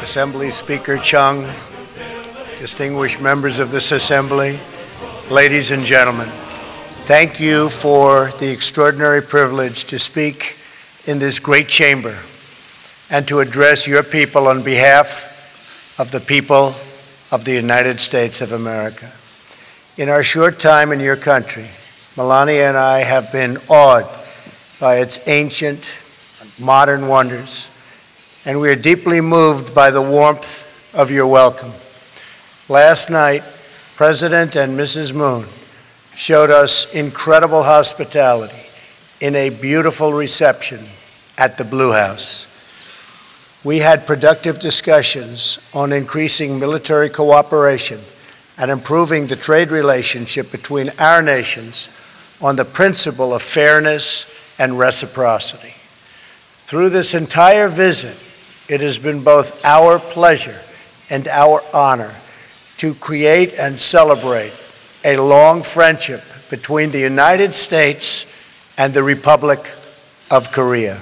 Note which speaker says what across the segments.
Speaker 1: Assembly Speaker Chung, distinguished members of this Assembly, ladies and gentlemen, thank you for the extraordinary privilege to speak in this great chamber and to address your people on behalf of the people of the United States of America. In our short time in your country, Melania and I have been awed by its ancient, modern wonders, and we are deeply moved by the warmth of your welcome. Last night, President and Mrs. Moon showed us incredible hospitality in a beautiful reception at the Blue House. We had productive discussions on increasing military cooperation and improving the trade relationship between our nations on the principle of fairness and reciprocity. Through this entire visit, it has been both our pleasure and our honor to create and celebrate a long friendship between the United States and the Republic of Korea.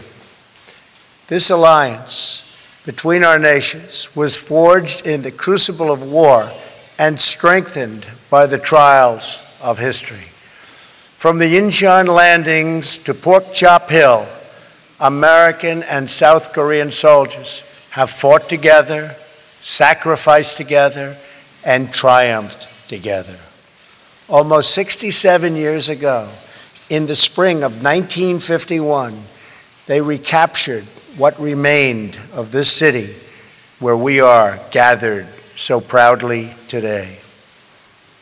Speaker 1: This alliance between our nations was forged in the crucible of war and strengthened by the trials of history. From the Incheon landings to Pork Chop Hill, American and South Korean soldiers have fought together, sacrificed together, and triumphed together. Almost 67 years ago, in the spring of 1951, they recaptured what remained of this city where we are gathered so proudly today.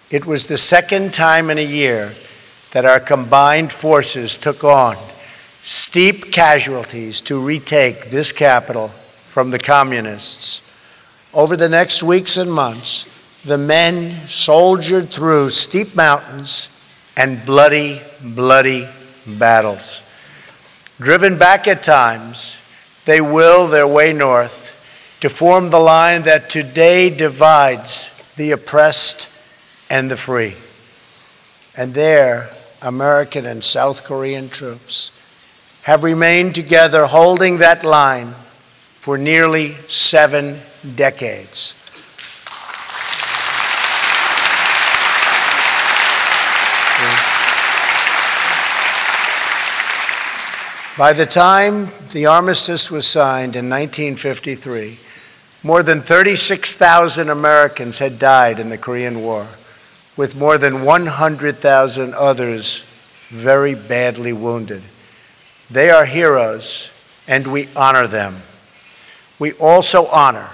Speaker 1: It was the second time in a year that our combined forces took on steep casualties to retake this capital from the communists. Over the next weeks and months, the men soldiered through steep mountains and bloody, bloody battles. Driven back at times, they will their way north to form the line that today divides the oppressed and the free. And there, American and South Korean troops have remained together holding that line for nearly 7 decades. By the time the armistice was signed in 1953, more than 36,000 Americans had died in the Korean War, with more than 100,000 others very badly wounded. They are heroes, and we honor them. We also honor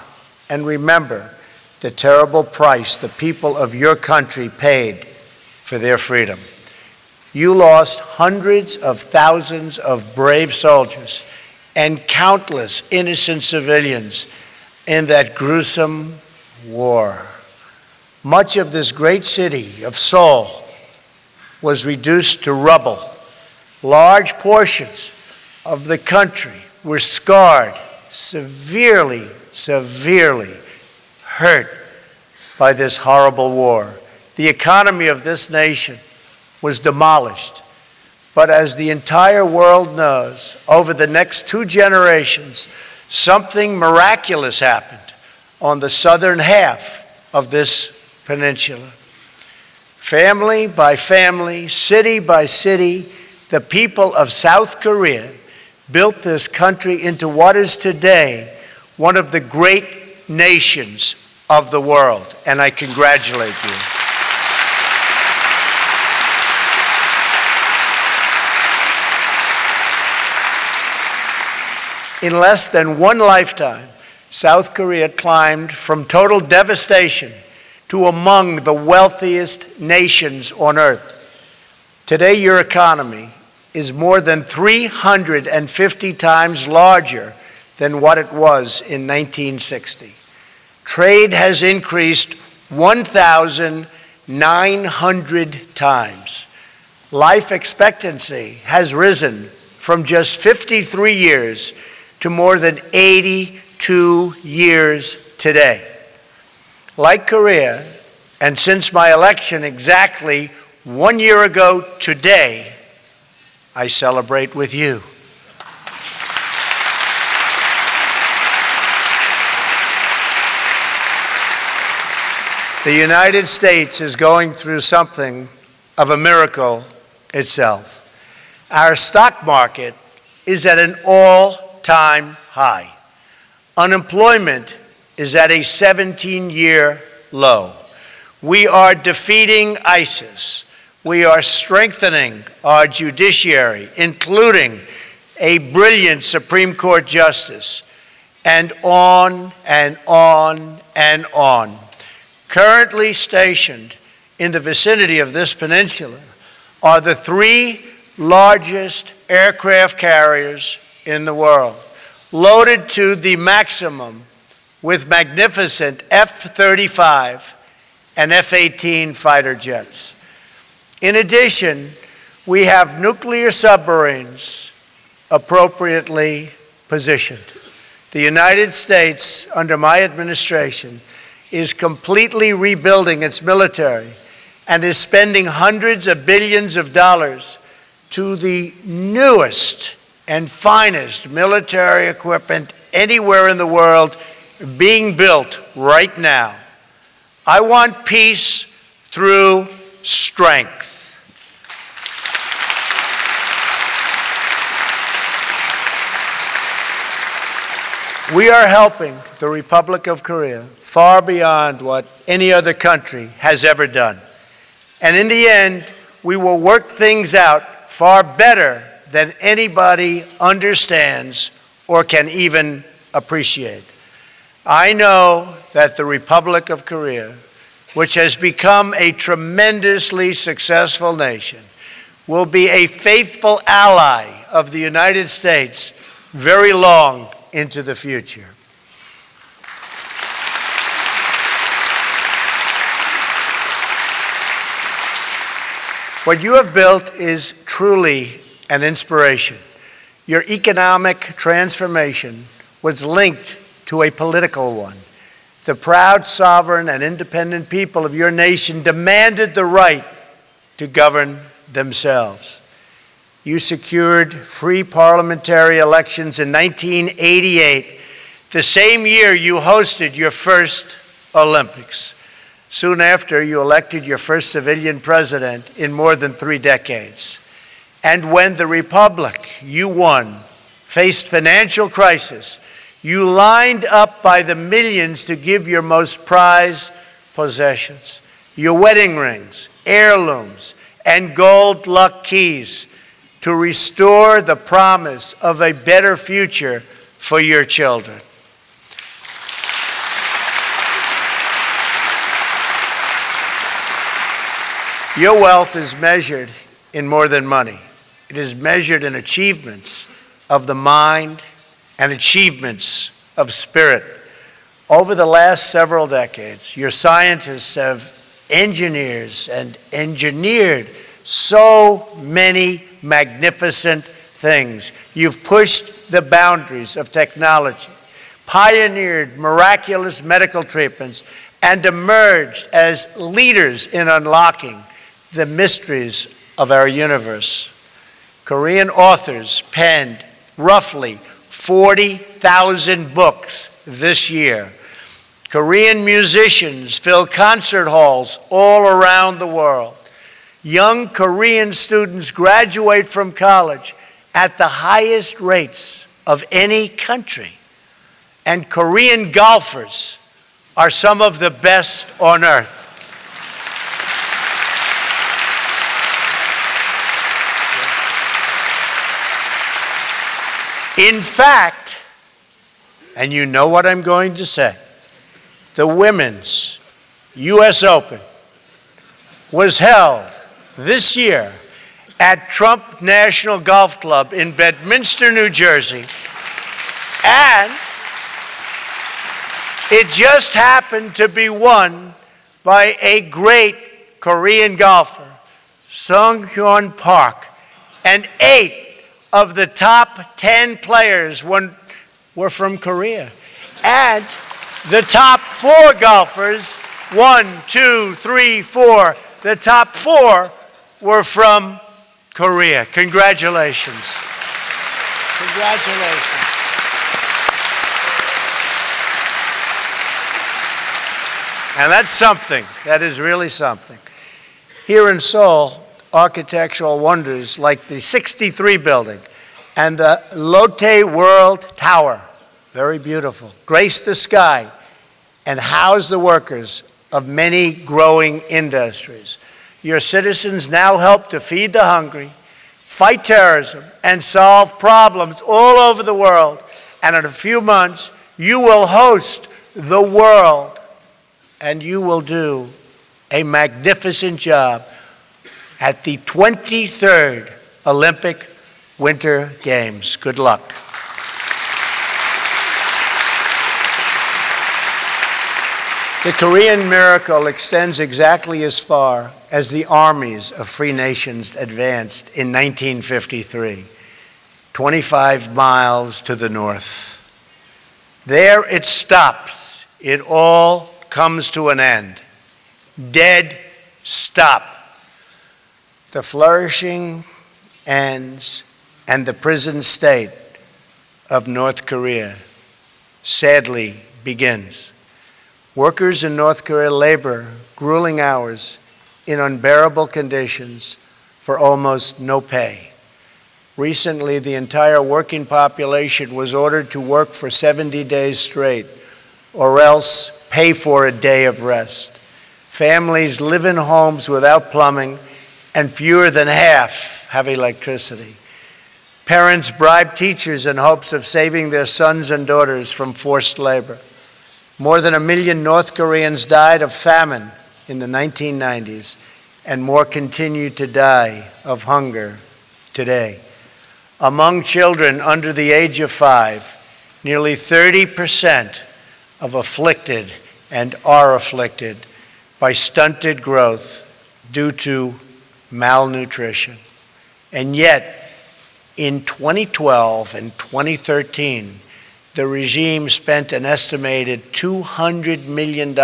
Speaker 1: and remember the terrible price the people of your country paid for their freedom. You lost hundreds of thousands of brave soldiers and countless innocent civilians in that gruesome war. Much of this great city of Seoul was reduced to rubble. Large portions of the country were scarred, severely, severely hurt by this horrible war. The economy of this nation was demolished. But as the entire world knows, over the next 2 generations, something miraculous happened on the southern half of this peninsula. Family by family, city by city, the people of South Korea built this country into what is today one of the great nations of the world, and I congratulate you. In less than 1 lifetime, South Korea climbed from total devastation to among the wealthiest nations on earth. Today, your economy is more than 350 times larger than what it was in 1960. Trade has increased 1,900 times. Life expectancy has risen from just 53 years to more than 82 years today. Like Korea, and since my election exactly 1 year ago today, I celebrate with you. The United States is going through something of a miracle itself. Our stock market is at an all-time high. Unemployment is at a 17-year low. We are defeating ISIS. We are strengthening our judiciary, including a brilliant Supreme Court justice, and on and on and on. Currently stationed in the vicinity of this peninsula are the 3 largest aircraft carriers in the world, loaded to the maximum with magnificent F-35 and F-18 fighter jets. In addition, we have nuclear submarines appropriately positioned. The United States, under my administration, is completely rebuilding its military and is spending hundreds of billions of dollars to the newest and finest military equipment anywhere in the world being built right now. I want peace through strength. We are helping the Republic of Korea far beyond what any other country has ever done. And in the end, we will work things out far better than anybody understands or can even appreciate. I know that the Republic of Korea, which has become a tremendously successful nation, will be a faithful ally of the United States very long into the future. What you have built is truly an inspiration. Your economic transformation was linked to a political one. The proud, sovereign, and independent people of your nation demanded the right to govern themselves. You secured free parliamentary elections in 1988, the same year you hosted your first Olympics. Soon after, you elected your first civilian president in more than 3 decades. And when the republic you won faced financial crisis, you lined up by the millions to give your most prized possessions, your wedding rings, heirlooms, and gold luck keys, to restore the promise of a better future for your children. Your wealth is measured in more than money. It is measured in achievements of the mind and achievements of spirit. Over the last several decades, your scientists have engineered so many magnificent things. You've pushed the boundaries of technology, pioneered miraculous medical treatments, and emerged as leaders in unlocking the mysteries of our universe. Korean authors penned roughly 40,000 books this year. Korean musicians fill concert halls all around the world. Young Korean students graduate from college at the highest rates of any country. And Korean golfers are some of the best on earth. In fact, and you know what I'm going to say, the Women's U.S. Open was held this year at Trump National Golf Club in Bedminster, New Jersey, and it just happened to be won by a great Korean golfer, Sung-hyun Park, and 8 of the top 10 players were from Korea. And the top 4 golfers, 1, 2, 3, 4, the top 4 were from Korea. Congratulations. Congratulations. And that's something. That is really something. Here in Seoul, architectural wonders like the 63 building and the Lotte World Tower, very beautiful, grace the sky and house the workers of many growing industries. Your citizens now help to feed the hungry, fight terrorism, and solve problems all over the world. And in a few months, you will host the world, and you will do a magnificent job at the 23rd Olympic Winter Games. Good luck. The Korean miracle extends exactly as far as the armies of free nations advanced in 1953, 25 miles to the north. There it stops. It all comes to an end. Dead stop. The flourishing ends, and the prison state of North Korea sadly begins. Workers in North Korea labor grueling hours in unbearable conditions for almost no pay. Recently, the entire working population was ordered to work for 70 days straight, or else pay for a day of rest. Families live in homes without plumbing, and fewer than half have electricity. Parents bribe teachers in hopes of saving their sons and daughters from forced labor. More than 1 million North Koreans died of famine in the 1990s, and more continue to die of hunger today. Among children under the age of 5, nearly 30% of afflicted and are afflicted by stunted growth due to malnutrition. And yet, in 2012 and 2013, the regime spent an estimated $200 million,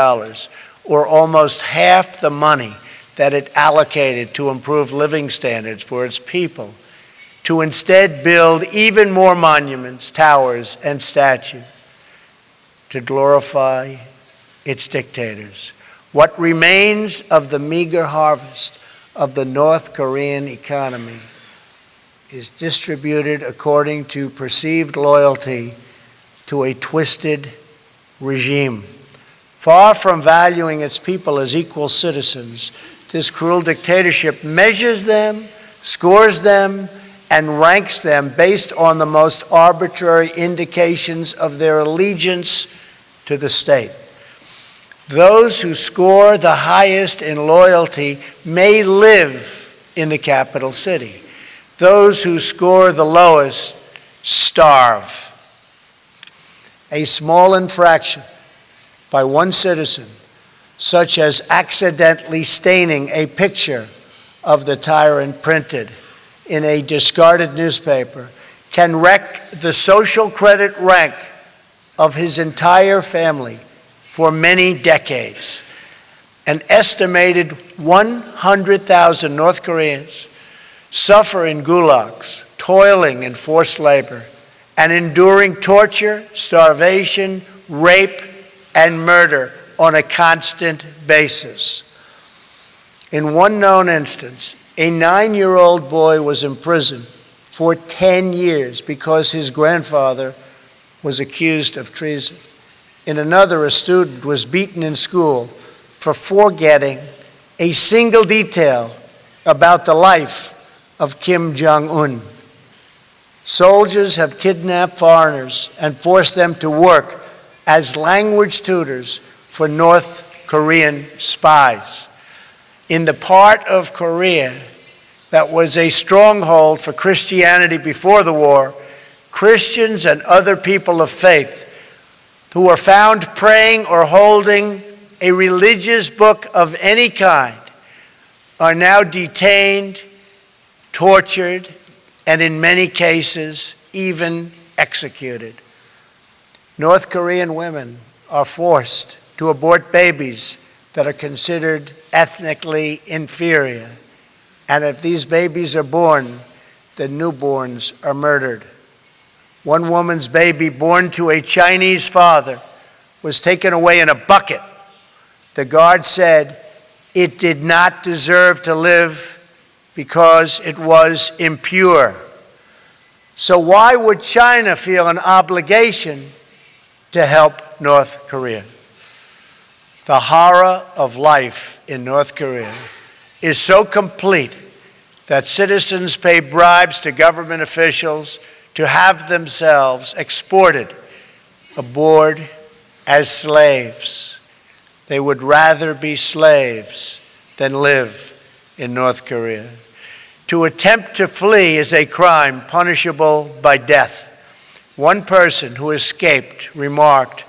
Speaker 1: or almost half the money that it allocated to improve living standards for its people, to instead build even more monuments, towers, and statues to glorify its dictators. What remains of the meager harvest of the North Korean economy is distributed according to perceived loyalty to a twisted regime. Far from valuing its people as equal citizens, this cruel dictatorship measures them, scores them, and ranks them based on the most arbitrary indications of their allegiance to the state. Those who score the highest in loyalty may live in the capital city. Those who score the lowest starve. A small infraction by one citizen, such as accidentally staining a picture of the tyrant printed in a discarded newspaper, can wreck the social credit rank of his entire family for many decades. An estimated 100,000 North Koreans suffer in gulags, toiling in forced labor, and enduring torture, starvation, rape, and murder on a constant basis. In one known instance, a 9-year-old boy was imprisoned for 10 years because his grandfather was accused of treason. In another, a student was beaten in school for forgetting a single detail about the life of Kim Jong-un. Soldiers have kidnapped foreigners and forced them to work as language tutors for North Korean spies. In the part of Korea that was a stronghold for Christianity before the war, Christians and other people of faith who were found praying or holding a religious book of any kind are now detained, tortured, and in many cases, even executed. North Korean women are forced to abort babies that are considered ethnically inferior. And if these babies are born, the newborns are murdered. One woman's baby born to a Chinese father was taken away in a bucket The guard said it did not deserve to live because it was impure. So why would China feel an obligation to help North Korea? The horror of life in North Korea is so complete that citizens pay bribes to government officials to have themselves exported aboard as slaves. They would rather be slaves than live in North Korea. To attempt to flee is a crime punishable by death. One person who escaped remarked,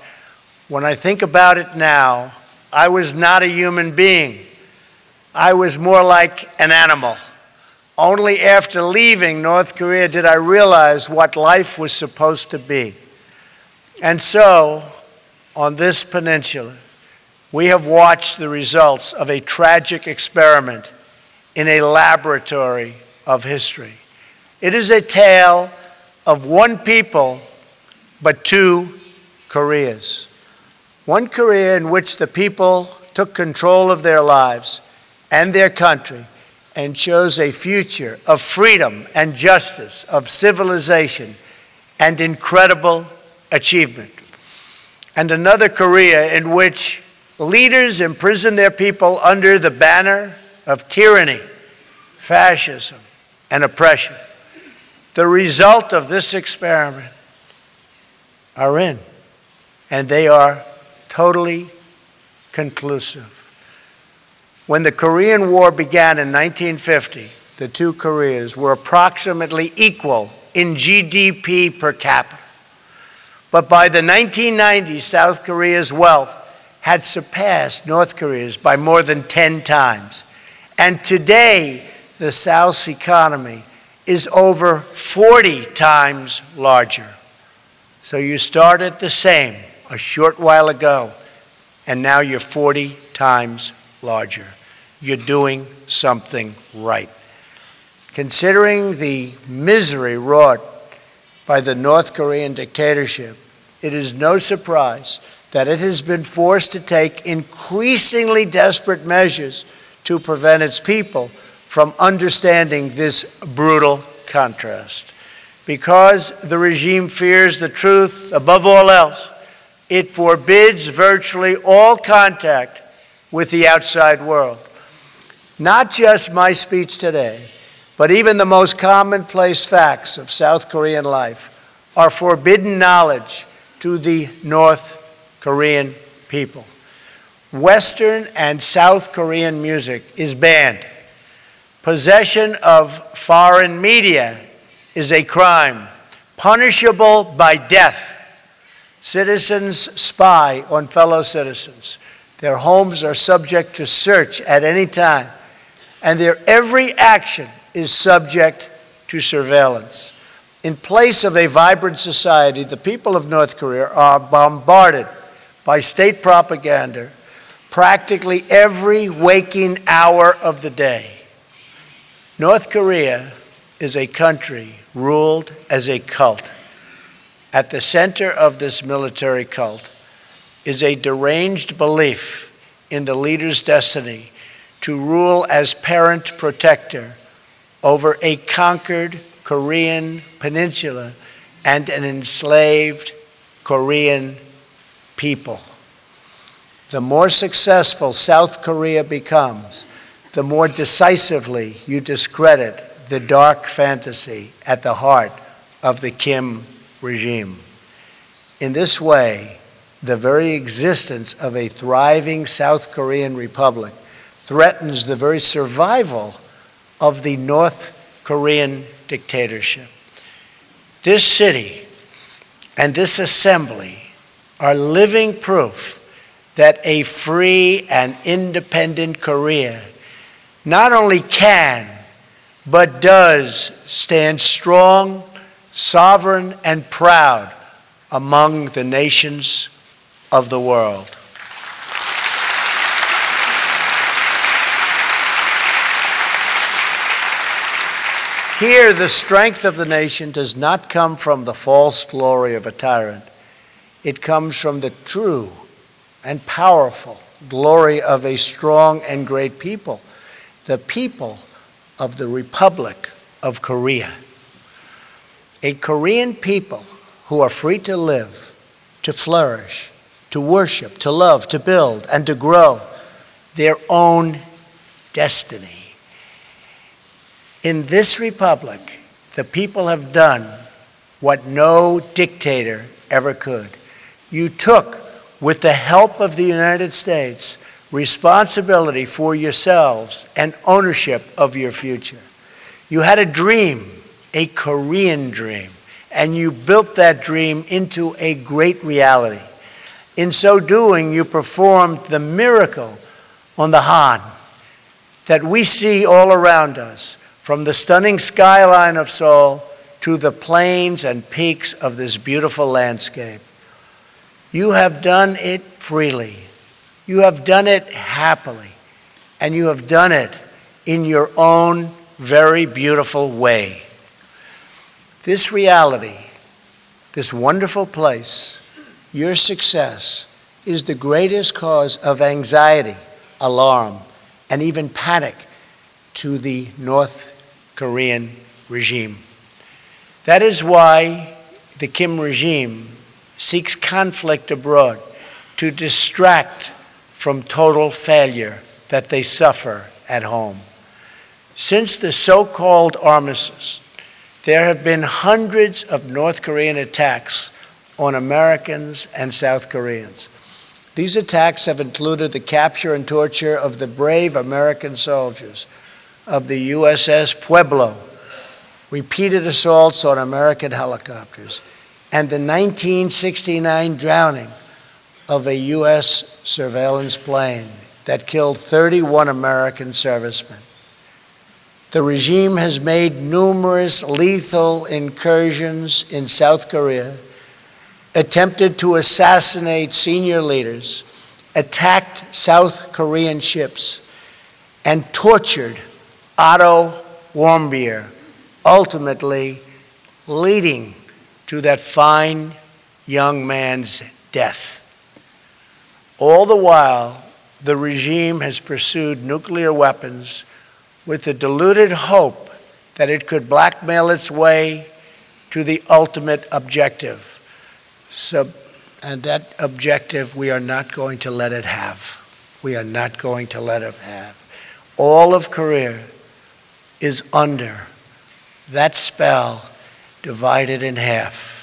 Speaker 1: "When I think about it now, I was not a human being. I was more like an animal. Only after leaving North Korea did I realize what life was supposed to be." And so, on this peninsula, we have watched the results of a tragic experiment in a laboratory of history. It is a tale of one people, but two Koreas. One Korea in which the people took control of their lives and their country and chose a future of freedom and justice, of civilization and incredible achievement. And another Korea in which leaders imprisoned their people under the banner of tyranny, fascism, and oppression. The result of this experiment are in, and they are totally conclusive. When the Korean War began in 1950, the two Koreas were approximately equal in GDP per capita. But by the 1990s, South Korea's wealth had surpassed North Korea's by more than 10 times. And today, the South's economy is over 40 times larger. So you started the same a short while ago, and now you're 40 times larger. You're doing something right. Considering the misery wrought by the North Korean dictatorship, it is no surprise that it has been forced to take increasingly desperate measures to prevent its people from understanding this brutal contrast. Because the regime fears the truth above all else, it forbids virtually all contact with the outside world. Not just my speech today, but even the most commonplace facts of South Korean life are forbidden knowledge to the North Korean people. Western and South Korean music is banned. Possession of foreign media is a crime, punishable by death. Citizens spy on fellow citizens. Their homes are subject to search at any time, and their every action is subject to surveillance. In place of a vibrant society, the people of North Korea are bombarded by state propaganda practically every waking hour of the day. North Korea is a country ruled as a cult. At the center of this military cult is a deranged belief in the leader's destiny to rule as parent protector over a conquered Korean peninsula and an enslaved Korean people. The more successful South Korea becomes, the more decisively you discredit the dark fantasy at the heart of the Kim regime. In this way, the very existence of a thriving South Korean republic threatens the very survival of the North Korean dictatorship. This city and this assembly are living proof that a free and independent Korea not only can, but does stand strong, sovereign, and proud among the nations of the world. Here, the strength of the nation does not come from the false glory of a tyrant. It comes from the true and powerful glory of a strong and great people, the people of the Republic of Korea. A Korean people who are free to live, to flourish, to worship, to love, to build, and to grow their own destiny. In this republic, the people have done what no dictator ever could. You took, with the help of the United States, responsibility for yourselves and ownership of your future. You had a dream, a Korean dream, and you built that dream into a great reality. In so doing, you performed the miracle on the Han that we see all around us, from the stunning skyline of Seoul to the plains and peaks of this beautiful landscape. You have done it freely. You have done it happily. And you have done it in your own very beautiful way. This reality, this wonderful place, your success, is the greatest cause of anxiety, alarm, and even panic to the North Korean regime. That is why the Kim regime seeks conflict abroad to distract from total failure that they suffer at home. Since the so-called armistice, there have been hundreds of North Korean attacks on Americans and South Koreans. These attacks have included the capture and torture of the brave American soldiers of the USS Pueblo, repeated assaults on American helicopters, and the 1969 drowning of a U.S. surveillance plane that killed 31 American servicemen. The regime has made numerous lethal incursions in South Korea, attempted to assassinate senior leaders, attacked South Korean ships, and tortured Otto Warmbier, ultimately leading to that fine young man's death. All the while, the regime has pursued nuclear weapons with the deluded hope that it could blackmail its way to the ultimate objective. And that objective, we are not going to let it have. We are not going to let it have. All of Korea is under that spell, divided in half.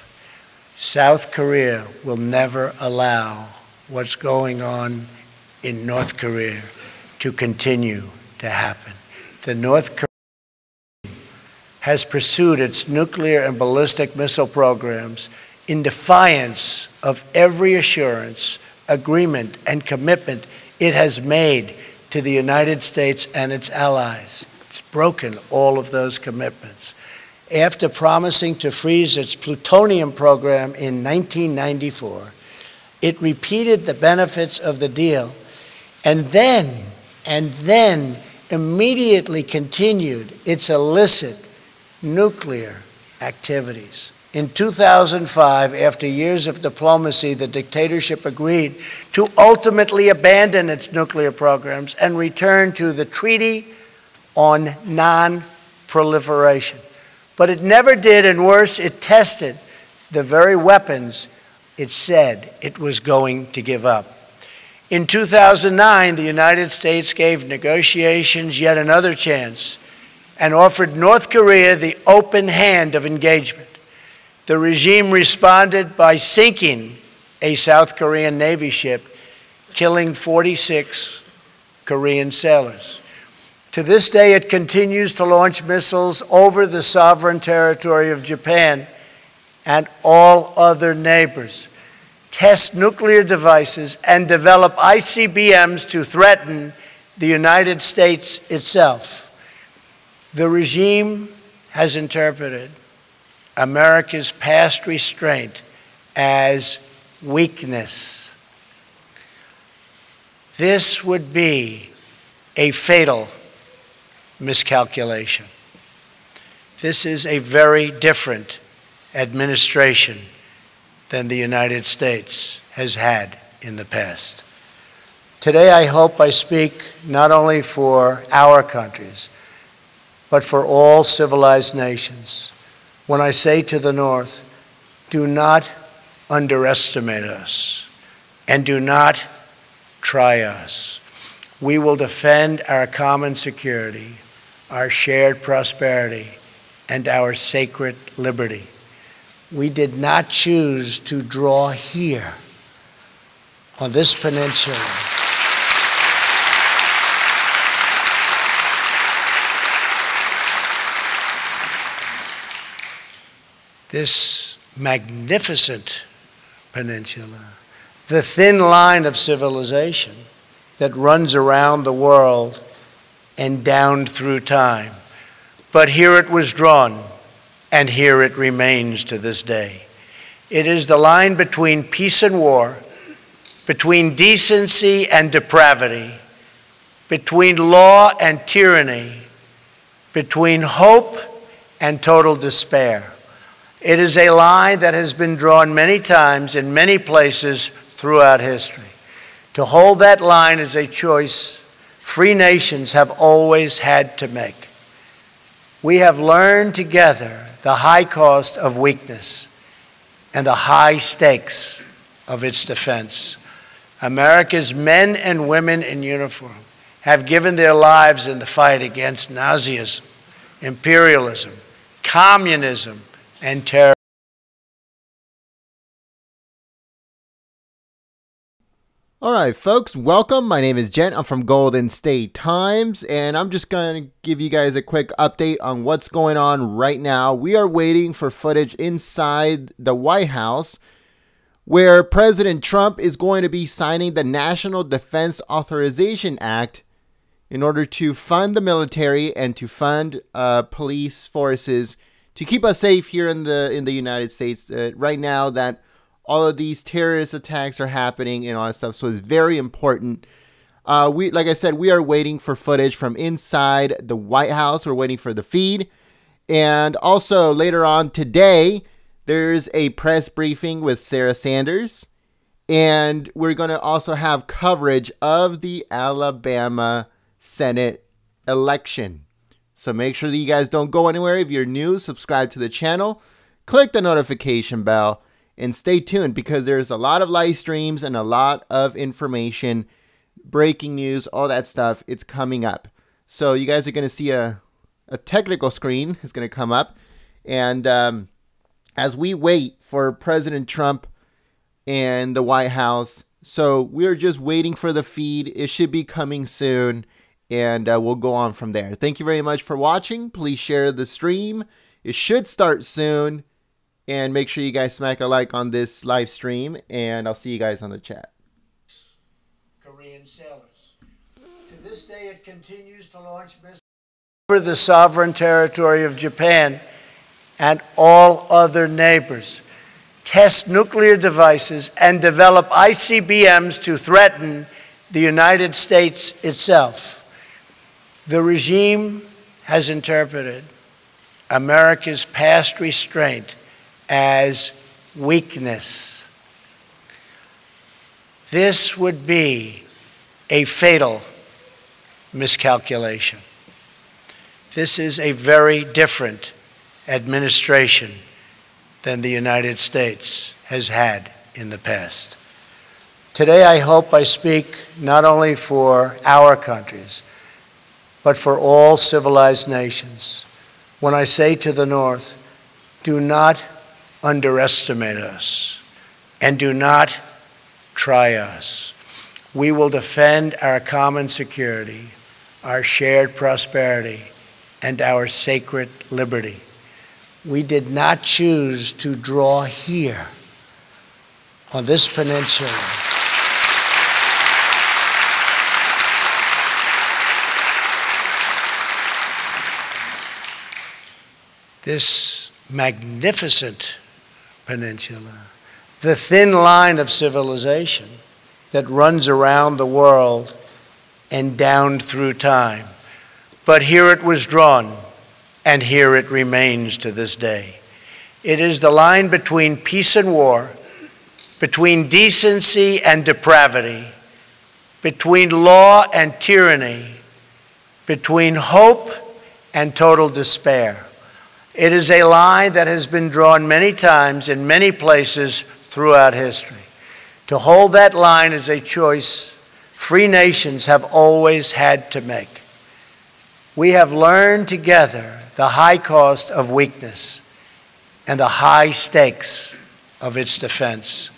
Speaker 1: South Korea will never allow what's going on in North Korea to continue to happen. The North Korea has pursued its nuclear and ballistic missile programs in defiance of every assurance, agreement, and commitment it has made to the United States and its allies. It's broken all of those commitments. After promising to freeze its plutonium program in 1994, it repeated the benefits of the deal and then immediately continued its illicit nuclear activities. In 2005, after years of diplomacy, the dictatorship agreed to ultimately abandon its nuclear programs and return to the Treaty on Non-Proliferation. But it never did, and worse, it tested the very weapons it said it was going to give up. In 2009, the United States gave negotiations yet another chance and offered North Korea the open hand of engagement. The regime responded by sinking a South Korean Navy ship, killing 46 Korean sailors. To this day, it continues to launch missiles over the sovereign territory of Japan and all other neighbors, test nuclear devices, and develop ICBMs to threaten the United States itself. The regime has interpreted America's past restraint as weakness. This would be a fatal miscalculation. This is a very different administration than the United States has had in the past. Today, I hope I speak not only for our countries, but for all civilized nations when I say to the North, do not underestimate us and do not try us. We will defend our common security, our shared prosperity, and our sacred liberty. We did not choose to draw here on this peninsula. This magnificent peninsula, the thin line of civilization that runs around the world and down through time. But here it was drawn, and here it remains to this day. It is the line between peace and war, between decency and depravity, between law and tyranny, between hope and total despair. It is a line that has been drawn many times in many places throughout history. To hold that line is a choice free nations have always had to make. We have learned together the high cost of weakness and the high stakes of its defense. America's men and women in uniform have given their lives in the fight against Nazism, imperialism, communism, and terror.
Speaker 2: All right, folks, welcome. My name is Jen. I'm from Golden State Times, and I'm just going to give you guys a quick update on what's going on right now. We are waiting for footage inside the White House where President Trump is going to be signing the National Defense Authorization Act in order to fund the military and to fund police forces to keep us safe here in the United States right now that all of these terrorist attacks are happening and all that stuff. So it's very important. Like I said, we are waiting for footage from inside the White House. We're waiting for the feed. And also later on today, there's a press briefing with Sarah Sanders. And we're going to also have coverage of the Alabama Senate election. So make sure that you guys don't go anywhere. If you're new, subscribe to the channel, click the notification bell, and stay tuned because there's a lot of live streams and a lot of information, breaking news, all that stuff. It's coming up. So you guys are going to see a technical screen is going to come up. And as we wait for President Trump and the White House, so we're just waiting for the feed. It should be coming soon. And we'll go on from there. Thank you very much for watching. Please share the stream. It should start soon. And make sure you guys smack a like on this live stream. And I'll see you guys on the chat.
Speaker 1: Korean sailors. To this day, it continues to launch missiles over the sovereign territory of Japan and all other neighbors, test nuclear devices, and develop ICBMs to threaten the United States itself. The regime has interpreted America's past restraint as weakness. This would be a fatal miscalculation. This is a very different administration than the United States has had in the past. Today, I hope I speak not only for our countries, but for all civilized nations when I say to the North, do not underestimate us and do not try us. We will defend our common security, our shared prosperity, and our sacred liberty. We did not choose to draw here on this peninsula. This magnificent peninsula, the thin line of civilization that runs around the world and down through time. But here it was drawn, and here it remains to this day. It is the line between peace and war, between decency and depravity, between law and tyranny, between hope and total despair. It is a line that has been drawn many times in many places throughout history. To hold that line is a choice free nations have always had to make. We have learned together the high cost of weakness and the high stakes of its defense.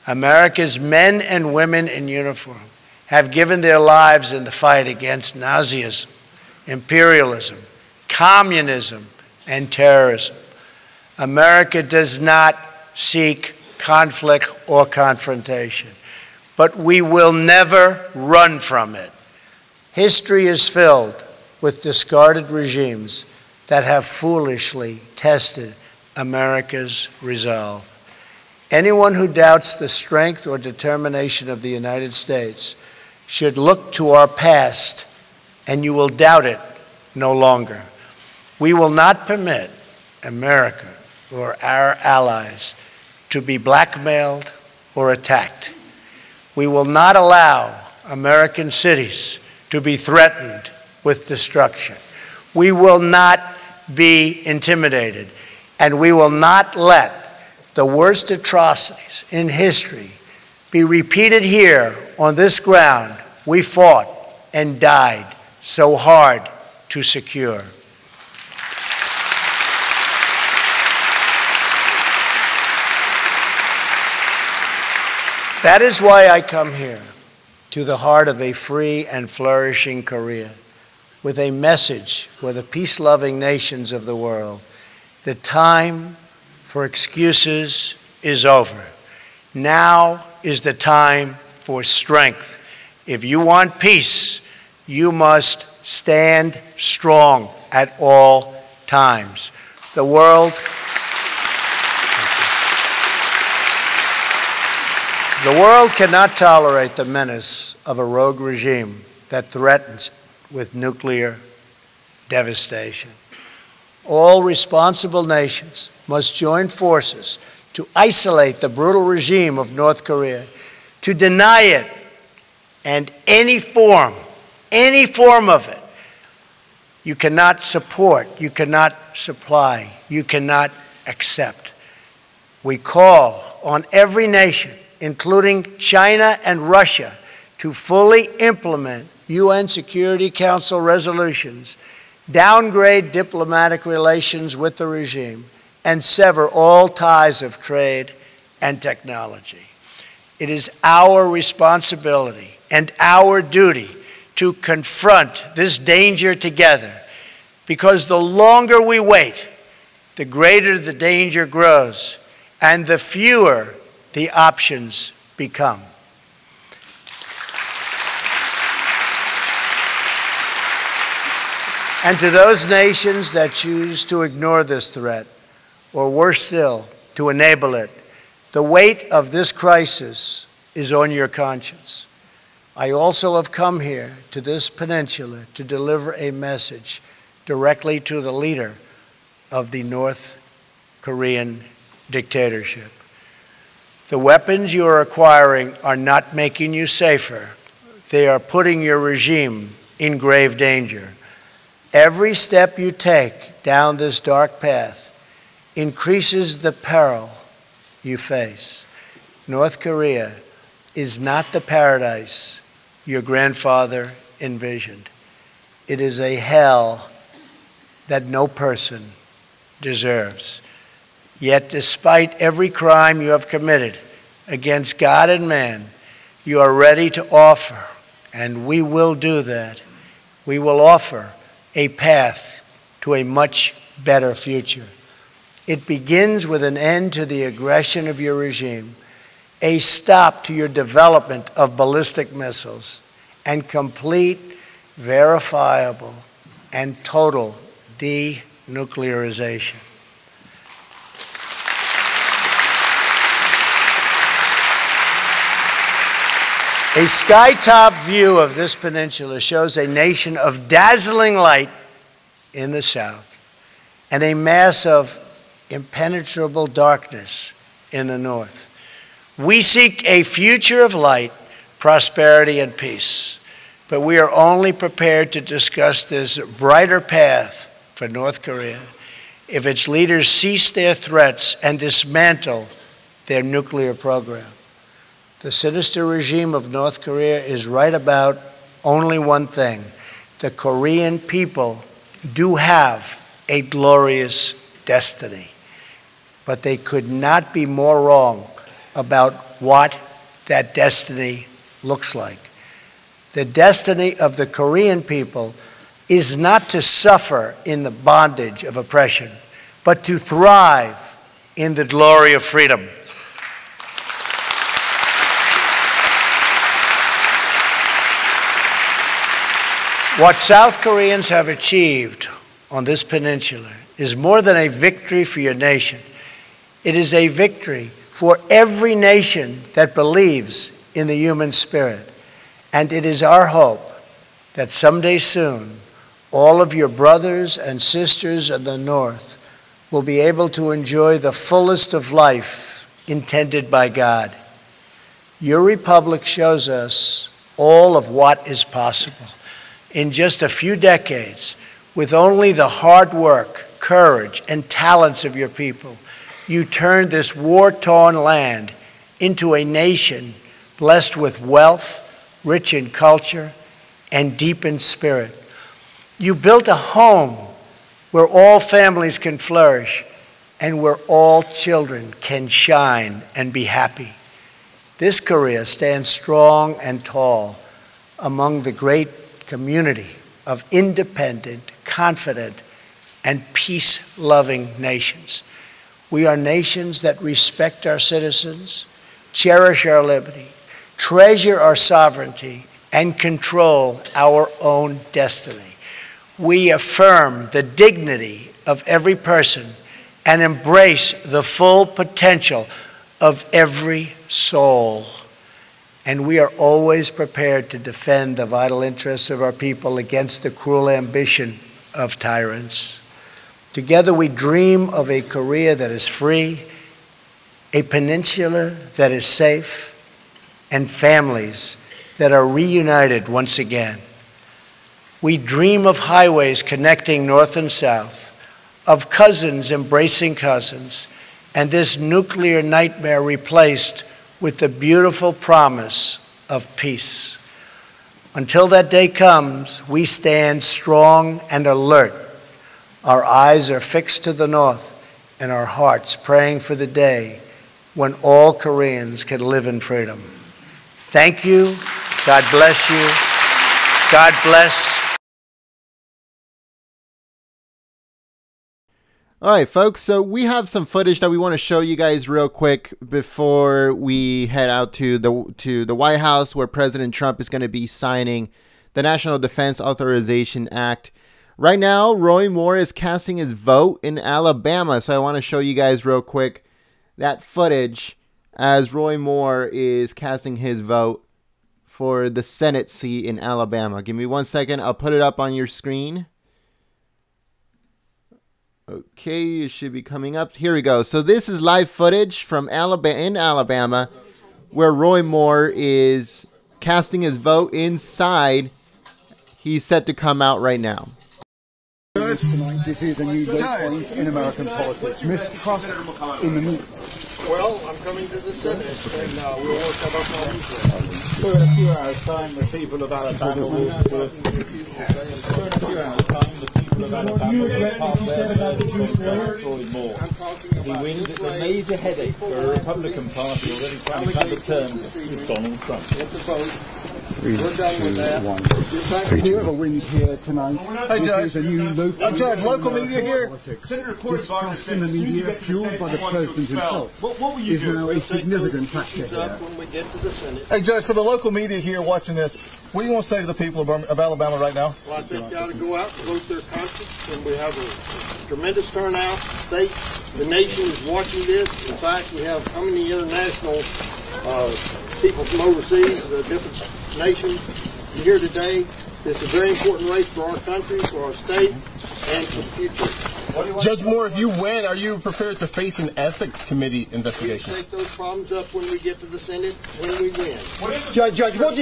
Speaker 1: America's men and women in uniform have given their lives in the fight against Nazism, imperialism, communism, and terrorism. America does not seek conflict or confrontation, but we will never run from it. History is filled with discarded regimes that have foolishly tested America's resolve. Anyone who doubts the strength or determination of the United States should look to our past, and you will doubt it no longer. We will not permit America or our allies to be blackmailed or attacked. We will not allow American cities to be threatened with destruction. We will not be intimidated, and we will not let the worst atrocities in history be repeated here on this ground we fought and died so hard to secure. That is why I come here, to the heart of a free and flourishing Korea, with a message for the peace-loving nations of the world. The time for excuses is over. Now is the time for strength. If you want peace, you must stand strong at all times. The world cannot tolerate the menace of a rogue regime that threatens with nuclear devastation. All responsible nations must join forces to isolate the brutal regime of North Korea, to deny it and any form of it. You cannot support, you cannot supply, you cannot accept. We call on every nation, including China and Russia, to fully implement UN Security Council resolutions, downgrade diplomatic relations with the regime, and sever all ties of trade and technology. It is our responsibility and our duty to confront this danger together, because the longer we wait, the greater the danger grows and the fewer the options become. And to those nations that choose to ignore this threat, or worse still, to enable it, the weight of this crisis is on your conscience. I also have come here to this peninsula to deliver a message directly to the leader of the North Korean dictatorship. The weapons you are acquiring are not making you safer. They are putting your regime in grave danger. Every step you take down this dark path increases the peril you face. North Korea is not the paradise your grandfather envisioned. It is a hell that no person deserves. Yet, despite every crime you have committed against God and man, you are ready to offer, and we will do that. We will offer a path to a much better future. It begins with an end to the aggression of your regime, a stop to your development of ballistic missiles, and complete, verifiable, and total denuclearization. A sky-top view of this peninsula shows a nation of dazzling light in the south and a mass of impenetrable darkness in the north. We seek a future of light prosperity, and peace. But we are only prepared to discuss this brighter path for North Korea if its leaders cease their threats and dismantle their nuclear program. The sinister regime of North Korea is right about only one thing. The Korean people do have a glorious destiny, but they could not be more wrong about what that destiny looks like. The destiny of the Korean people is not to suffer in the bondage of oppression, but to thrive in the glory of freedom. What South Koreans have achieved on this peninsula is more than a victory for your nation. It is a victory for every nation that believes in the human spirit. And it is our hope that someday soon, all of your brothers and sisters in the North will be able to enjoy the fullest of life intended by God. Your republic shows us all of what is possible. In just a few decades, with only the hard work, courage, and talents of your people, you turned this war-torn land into a nation blessed with wealth, rich in culture, and deep in spirit. You built a home where all families can flourish and where all children can shine and be happy. This Korea stands strong and tall among the great community of independent, confident, and peace-loving nations. We are nations that respect our citizens, cherish our liberty, treasure our sovereignty, and control our own destiny. We affirm the dignity of every person and embrace the full potential of every soul. And we are always prepared to defend the vital interests of our people against the cruel ambition of tyrants. Together we dream of a Korea that is free, a peninsula that is safe, and families that are reunited once again. We dream of highways connecting north and south, of cousins embracing cousins, and this nuclear nightmare replaced with the beautiful promise of peace. Until that day comes, we stand strong and alert. Our eyes are fixed to the north and our hearts praying for the day when all Koreans can live in freedom. Thank you. God bless you. God bless.
Speaker 2: All right, folks, so we have some footage that we want to show you guys real quick before we head out to the White House, where President Trump is going to be signing the National Defense Authorization Act. Right now, Roy Moore is casting his vote in Alabama, so I want to show you guys real quick that footage as Roy Moore is casting his vote for the Senate seat in Alabama. Give me 1 second. I'll put it up on your screen. Okay, it should be coming up. Here we go. So this is live footage from Alabama, where Roy Moore is casting his vote inside. He's set to come out right now.
Speaker 3: This is a new low point in American politics. Mistrust in the media.
Speaker 4: Well, I'm coming to the Senate, and we'll work out our problems.
Speaker 5: So in a few hours' time, the people of Alabama will pass their Roy Moore. He wins. It's a major headache for a Republican Party already trying to come to terms with Donald Trump.
Speaker 3: We're done with that. Whoever wins here tonight,
Speaker 4: Hey, Judge.
Speaker 3: is a new
Speaker 4: Judge, local media here.
Speaker 3: Distrust in the media, fueled by the president himself, is now a significant factor here.
Speaker 4: When we get to the Senate.
Speaker 6: Hey, Judge, for the local media here watching this, what do you want to say to the people of Alabama right now?
Speaker 4: Well, I think they ought to go out and vote their conscience, and we have a tremendous turnout. The nation is watching this. In fact, we have how many international people from overseas, different nations here today. It's a very important race for our country, for our state, and for the future.
Speaker 6: Judge Moore, if you win, are you prepared to face an ethics committee investigation?
Speaker 4: We take those problems up when we get to the Senate, when we win.
Speaker 3: Judge, what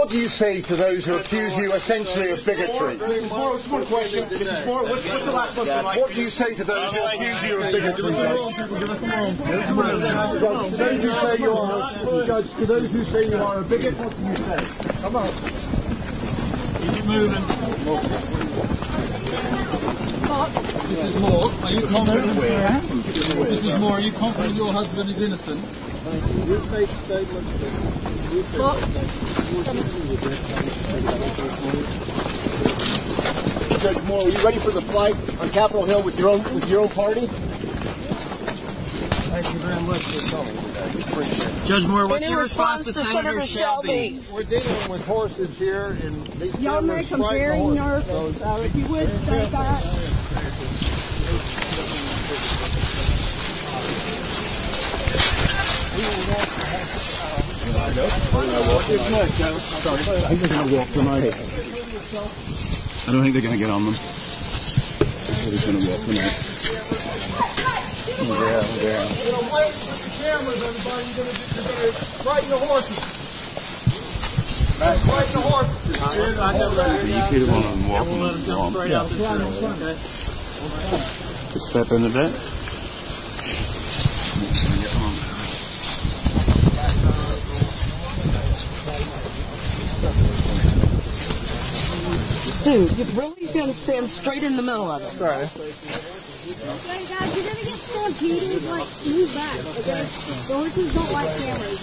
Speaker 3: do you say to those who accuse you essentially of bigotry?
Speaker 6: Mrs. Moore, just one question. Mrs. Moore, what's the last one like?
Speaker 3: What do you say to those who accuse you of bigotry, Judge? To those who say you are a bigot, what do you say? Come on.
Speaker 5: Keep it moving. Mrs. Moore, are you confident? Mrs. Moore, are you confident your husband is innocent?
Speaker 6: Judge Moore, are you ready for the fight on Capitol Hill with your own party?
Speaker 3: Thank you very much for coming.
Speaker 5: Judge Moore, what's your response to Senator Shelby?
Speaker 3: We're dealing with horses here, and these
Speaker 7: Y'all make them very nervous, so if you would stay back.
Speaker 8: I don't think they're going to get on them. He's going to walk them out.
Speaker 3: cameras, everybody. You're going to ride the horses. Ride the horses.
Speaker 8: I know that. You keep on and walk them.
Speaker 5: Let them jump straight out the tree, okay?
Speaker 8: Just step in a bit.
Speaker 7: Dude, you're really going to stand straight in the middle of it.
Speaker 6: Sorry.
Speaker 9: Okay, guys, you're gonna get stampeded, like, move back, okay? The horses don't like cameras.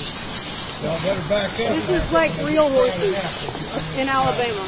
Speaker 3: Y'all better back up.
Speaker 9: This is like real horses in Alabama.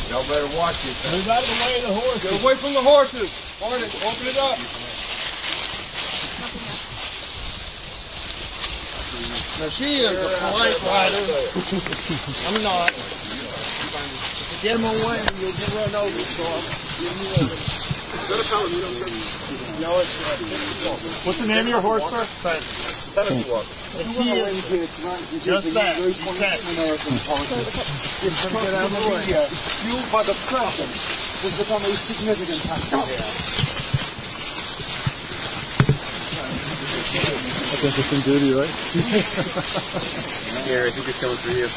Speaker 3: Y'all better watch it. Move out of the way of the horses. Get away from the horses. Barnett, open it up. Now she is a polite rider. I'm not. Get him away and you'll get run over, so I'll give you over.
Speaker 6: What's the name of your horse, sir?
Speaker 3: She is just that. She's set. Fueled by the problem has become a significant factor here.
Speaker 8: That's interesting duty, right?
Speaker 6: Yeah, I think it's coming through you.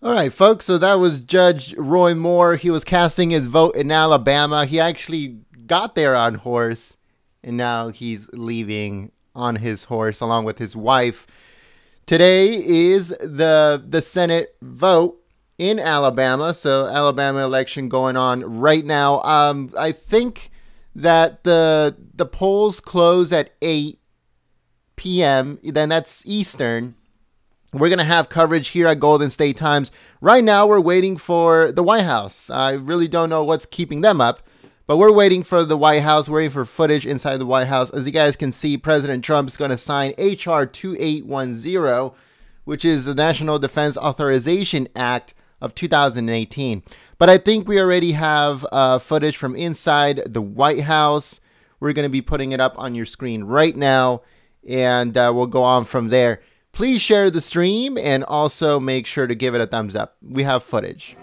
Speaker 2: All right, folks, so that was Judge Roy Moore. He was casting his vote in Alabama. He actually got there on horse, and now he's leaving on his horse along with his wife. Today is the Senate vote in Alabama, so Alabama election going on right now. I think that the polls close at 8 p.m., then that's Eastern. We're going to have coverage here at Golden State Times. Right now, we're waiting for the White House. I really don't know what's keeping them up, but we're waiting for the White House, waiting for footage inside the White House. As you guys can see, President Trump is going to sign H.R. 2810, which is the National Defense Authorization Act of 2018. But I think we already have footage from inside the White House. We're going to be putting it up on your screen right now, and we'll go on from there. Please share the stream and also make sure to give it a thumbs up. We have footage.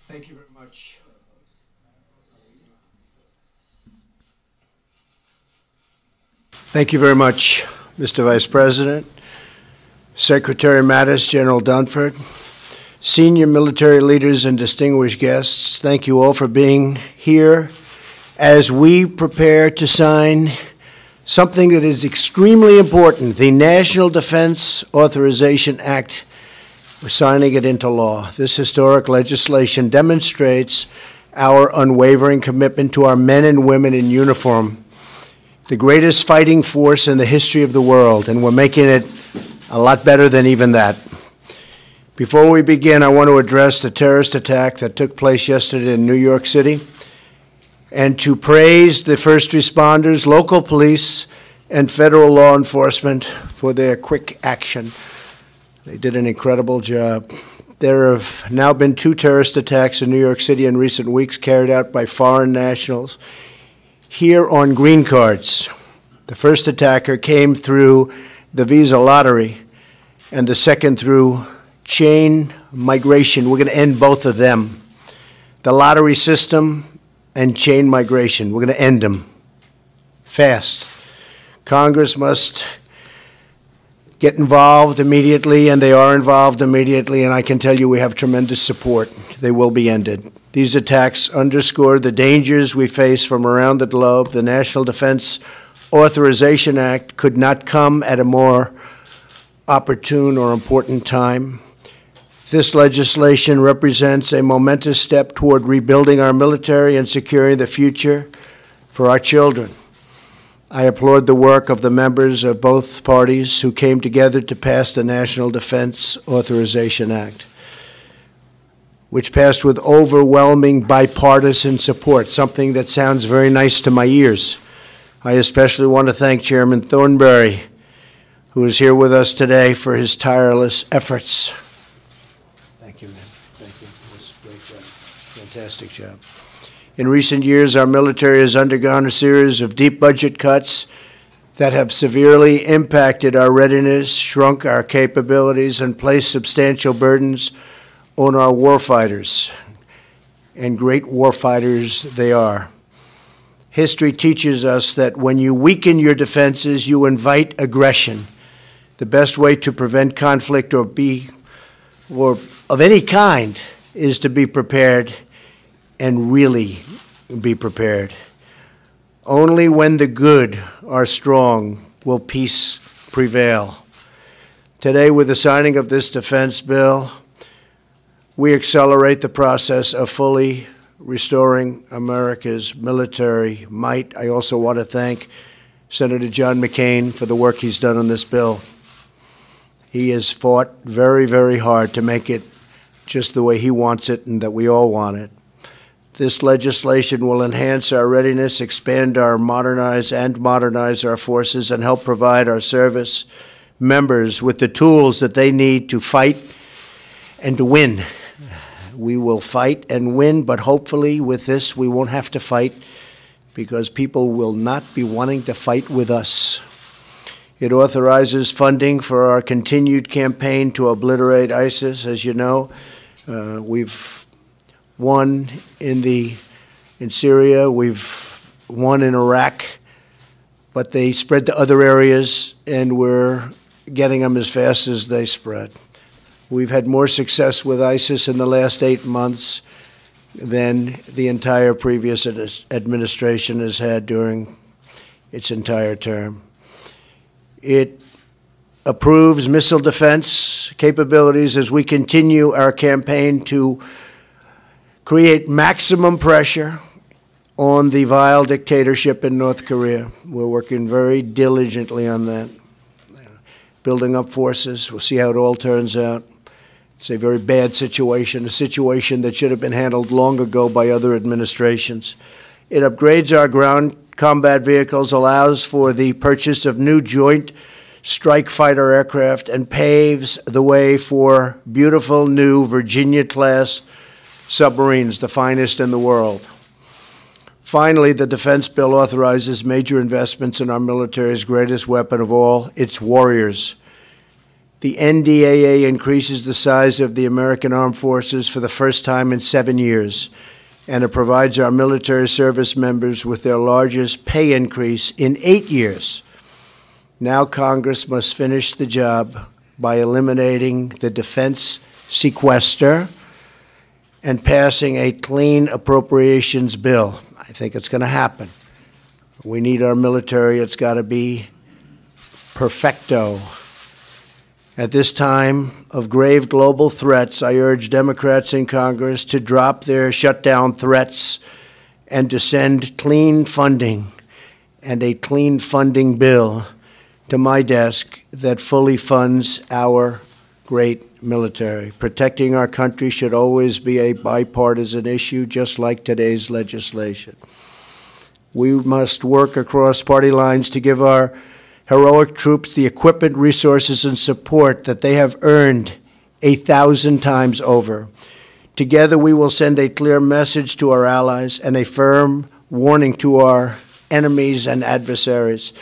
Speaker 1: Thank you very much. Thank you very much, Mr. Vice President, Secretary Mattis, General Dunford, senior military leaders and distinguished guests. Thank you all for being here as we prepare to sign something that is extremely important, the National Defense Authorization Act. We're signing it into law. This historic legislation demonstrates our unwavering commitment to our men and women in uniform, the greatest fighting force in the history of the world, and we're making it a lot better than even that. Before we begin, I want to address the terrorist attack that took place yesterday in New York City and to praise the first responders, local police, and federal law enforcement for their quick action. They did an incredible job. There have now been 2 terrorist attacks in New York City in recent weeks carried out by foreign nationals here on green cards. The first attacker came through the visa lottery, and the second through chain migration. We're going to end both of them. The lottery system and chain migration. We're going to end them fast. Congress must get involved immediately, and they are involved immediately, and I can tell you we have tremendous support. They will be ended. These attacks underscore the dangers we face from around the globe. The National Defense Authorization Act could not come at a more opportune or important time. This legislation represents a momentous step toward rebuilding our military and securing the future for our children. I applaud the work of the members of both parties who came together to pass the National Defense Authorization Act, which passed with overwhelming bipartisan support, something that sounds very nice to my ears. I especially want to thank Chairman Thornberry, who is here with us today, for his tireless efforts. Thank you, man. Thank you. It was a great job. Fantastic job. In recent years, our military has undergone a series of deep budget cuts that have severely impacted our readiness, shrunk our capabilities, and placed substantial burdens on our warfighters. And great warfighters they are. History teaches us that when you weaken your defenses, you invite aggression. The best way to prevent conflict or of any kind is to be prepared and really be prepared. Only when the good are strong will peace prevail. Today, with the signing of this defense bill, we accelerate the process of fully restoring America's military might. I also want to thank Senator John McCain for the work he's done on this bill. He has fought very, very hard to make it just the way he wants it and that we all want it. This legislation will enhance our readiness, expand our modernize our forces, and help provide our service members with the tools that they need to fight and to win. We will fight and win, but hopefully with this we won't have to fight because people will not be wanting to fight with us. It authorizes funding for our continued campaign to obliterate ISIS. As you know, we've won in Syria, we've won in Iraq, but they spread to other areas, and we're getting them as fast as they spread. We've had more success with ISIS in the last 8 months than the entire previous administration has had during its entire term. It approves missile defense capabilities as we continue our campaign to create maximum pressure on the vile dictatorship in North Korea. We're working very diligently on that, building up forces. We'll see how it all turns out. It's a very bad situation, a situation that should have been handled long ago by other administrations. It upgrades our ground combat vehicles, allows for the purchase of new joint strike fighter aircraft, and paves the way for beautiful new Virginia-class submarines, the finest in the world. Finally, the defense bill authorizes major investments in our military's greatest weapon of all, its warriors. The NDAA increases the size of the American Armed Forces for the first time in 7 years, and it provides our military service members with their largest pay increase in 8 years. Now Congress must finish the job by eliminating the defense sequester and passing a clean appropriations bill. I think it's going to happen. We need our military. It's got to be perfecto. At this time of grave global threats, I urge Democrats in Congress to drop their shutdown threats and to send clean funding and a clean funding bill to my desk that fully funds our great military. Protecting our country should always be a bipartisan issue, just like today's legislation. We must work across party lines to give our heroic troops the equipment, resources, and support that they have earned 1,000 times over. Together, we will send a clear message to our allies and a firm warning to our enemies and adversaries.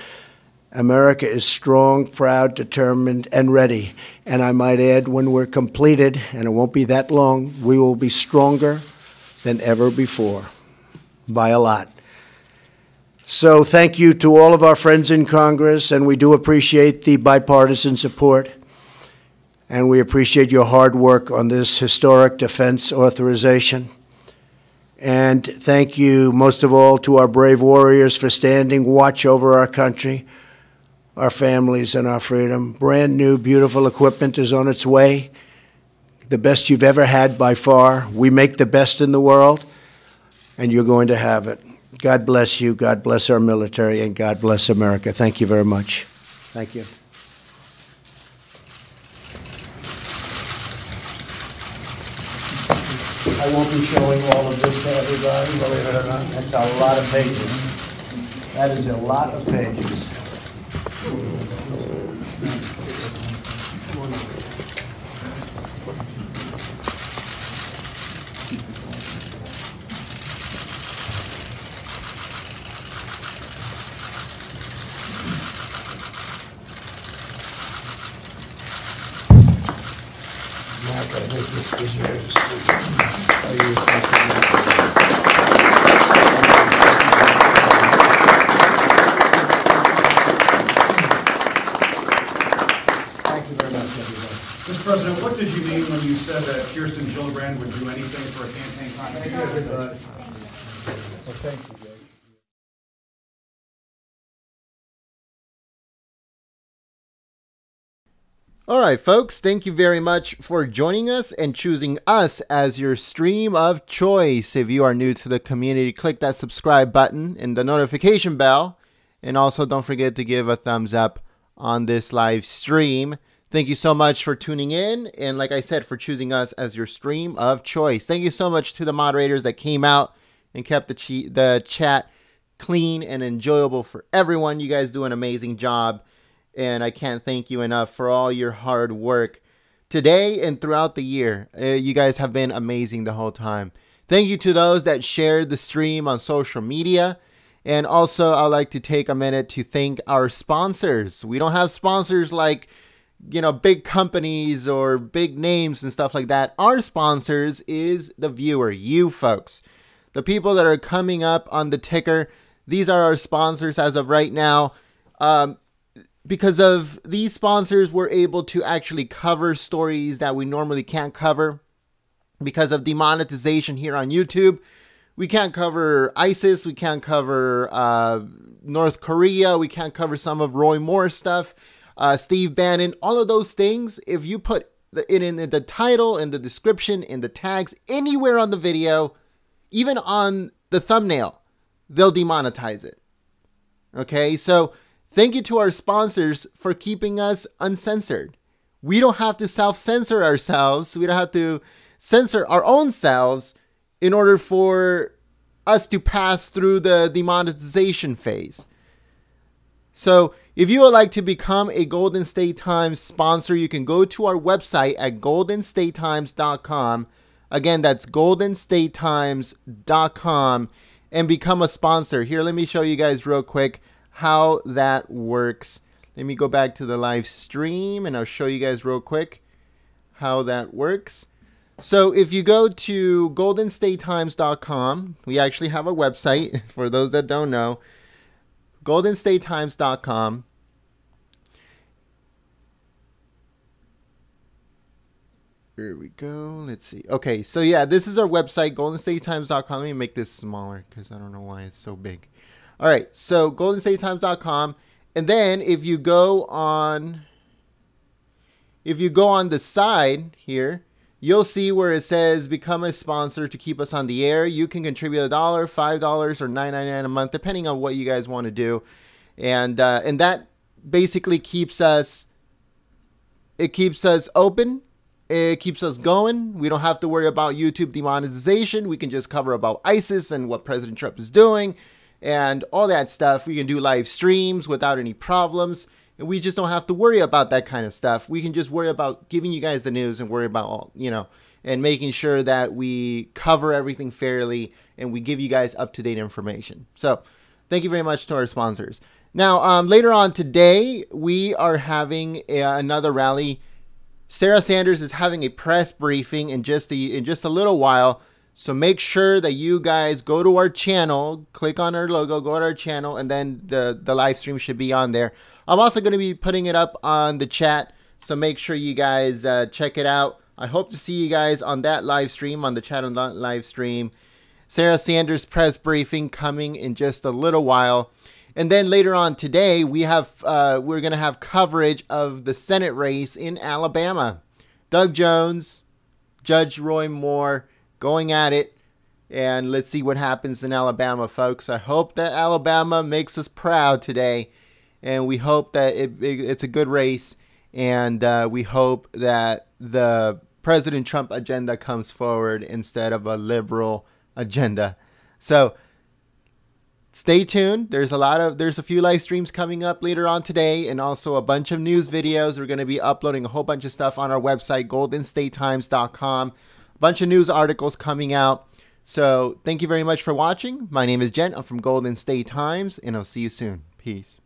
Speaker 1: America is strong, proud, determined, and ready. And I might add, when we're completed, and it won't be that long, we will be stronger than ever before, by a lot. So thank you to all of our friends in Congress, and we do appreciate the bipartisan support, and we appreciate your hard work on this historic defense authorization. And thank you most of all to our brave warriors for standing watch over our country, our families, and our freedom. Brand new, beautiful equipment is on its way, the best you've ever had by far. We make the best in the world, and you're going to have it. God bless you, God bless our military, and God bless America. Thank you very much. Thank you. I won't be showing all of this to everybody, believe it or not. That's a lot of pages. That is a lot of pages. Mark, I think this deserves Thank you very much, everybody.
Speaker 10: Mr. President, what did you mean when you said that Kirsten Gillibrand would do anything for a campaign contribution?
Speaker 6: Well, thank you, Jay.
Speaker 2: All right, folks, thank you very much for joining us and choosing us as your stream of choice. If you are new to the community, click that subscribe button and the notification bell. And also don't forget to give a thumbs up on this live stream. Thank you so much for tuning in. And like I said, for choosing us as your stream of choice. Thank you so much to the moderators that came out and kept the chat clean and enjoyable for everyone. You guys do an amazing job. And I can't thank you enough for all your hard work today and throughout the year. You guys have been amazing the whole time. Thank you to those that shared the stream on social media. And also, I'd like to take a minute to thank our sponsors. We don't have sponsors like, you know, big companies or big names and stuff like that. Our sponsors is the viewer, you folks. The people that are coming up on the ticker, these are our sponsors as of right now. Because of these sponsors, we're able to actually cover stories that we normally can't cover. Because of demonetization here on YouTube, we can't cover ISIS, we can't cover North Korea, we can't cover some of Roy Moore's stuff, Steve Bannon, all of those things. If you put it in the title, in the description, in the tags, anywhere on the video, even on the thumbnail, they'll demonetize it. Okay, so thank you to our sponsors for keeping us uncensored. We don't have to self-censor ourselves. We don't have to censor our own selves in order for us to pass through the demonetization phase. So if you would like to become a Golden State Times sponsor, you can go to our website at goldenstatetimes.com. Again, that's goldenstatetimes.com and become a sponsor. Here, let me show you guys real quick how that works. Let me go back to the live stream and I'll show you guys real quick how that works. So if you go to goldenstatetimes.com, we actually have a website for those that don't know, goldenstatetimes.com. Here we go. Let's see. Okay, so yeah, this is our website, goldenstatetimes.com. Let me make this smaller because I don't know why it's so big. All right, so goldenstatetimes.com. And then if you go on the side here, you'll see where it says become a sponsor to keep us on the air. You can contribute $1, $5, or $9.99 a month, depending on what you guys want to do. And that basically keeps us open. It keeps us going. We don't have to worry about YouTube demonetization. We can just cover about ISIS and what President Trump is doing and all that stuff. We can do live streams without any problems. And we just don't have to worry about that kind of stuff. We can just worry about giving you guys the news and worry about all, and making sure that we cover everything fairly and we give you guys up-to-date information. So thank you very much to our sponsors. Now, later on today, we are having another rally. Sarah Sanders is having a press briefing in just a little while. So make sure that you guys go to our channel, click on our logo, go to our channel, and then the live stream should be on there. I'm also going to be putting it up on the chat, so make sure you guys check it out. I hope to see you guys on that live stream, on the chat on that live stream. Sarah Sanders press briefing coming in just a little while. And then later on today, we're going to have coverage of the Senate race in Alabama. Doug Jones, Judge Roy Moore going at it. And let's see what happens in Alabama, folks. I hope that Alabama makes us proud today. And we hope that it's a good race. And we hope that the President Trump agenda comes forward instead of a liberal agenda. So stay tuned. There's a few live streams coming up later on today, and also a bunch of news videos. We're going to be uploading a whole bunch of stuff on our website, goldenstatetimes.com. A bunch of news articles coming out. So thank you very much for watching. My name is Jen. I'm from Golden State Times, and I'll see you soon. Peace.